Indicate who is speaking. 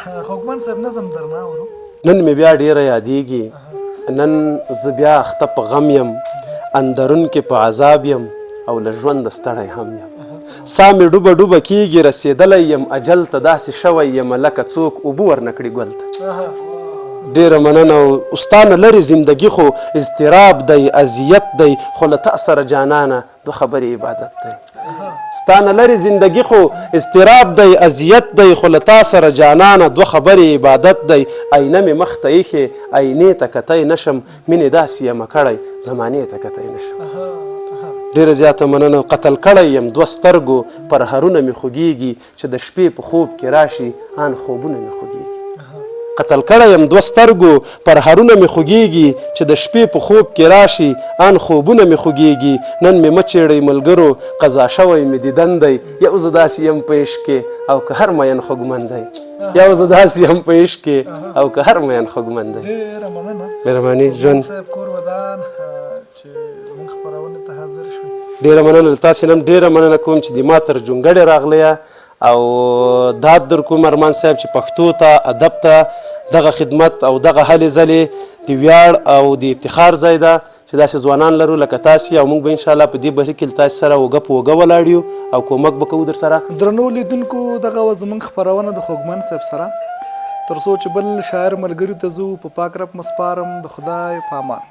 Speaker 1: خوږمن صاحب نظم درنه اورو.
Speaker 2: نن مې بیا ډیره یادېږي، نن زه بیا اخته په غم یم، اندرون کې په عذاب یم او له ژونده ستړی هم یم. ساه مې ډوبه ډوبه کېږي، رسېدلی یم اجل ته، داسې شوی یم لکه څوک اوبه ورنه کړي ګل ته. ډیره مننه. او ستا نه لرې زندګي خو اضطراب دی، اذیت دی، خو له تا سره جانانه دو خبرې عبادت دی. ستا نه لرې زندګي خو اضطراب دی، اذیت دی، خو له تا سره جانانه دو خبرې عبادت دی. آینه مې مخ ته ایښې، آینې ته کتی نشم، مینې داسې یمه کړی زمانې ته کتی نشم. ډیره زیاته مننه. قتل کړی یم دوه سترګو، پر هرونه مې خوږیږي، چې د شپې په خوب کې راشي آن خوبونه مې خوږیږي. قتل کړی یم دوه سترګو، پر هرونه مې خوږیږي، چې د شپې په خوب کې راشي آن خوبونه مې خوږیږي. نن مې مه چیړئ ملګرو، قضا شوی مې دیدن دی، یو زه داسې یم په عشق کې او که هر مین خوږمن دی. یو زه داسې یم په عشق کې او که هر مین خوږمن دی.
Speaker 1: ډېره مننه.
Speaker 2: مهرباني ژوند
Speaker 1: صاحب کور ودان چې زموږ خپرونې ته حاضر شوي.
Speaker 2: ډیره مننه. له تاسې نه هم ډیره مننه کوم چې د ما تر جونګړې راغلیه او داد در کوم ارمان صاحب چې پښتو ته، ادب ته دغه خدمت او دغه هلې ځلې د ویاړ او د افتخار ځای ده چې داسې ځوانان لرو لکه تاسې، او موږ به انشاءالله په دې بهیر کې له تاسې سره اوږه په اوږه ولاړ یو او کومک به کوو در سره.
Speaker 1: درنو لیدونکو، دغه وه زموږ خپرونه د خوږمن صاحب سره. تر څو چې بل شاعر ملګري ته ځو، په پاک رب مسپارم. د خدای په امان.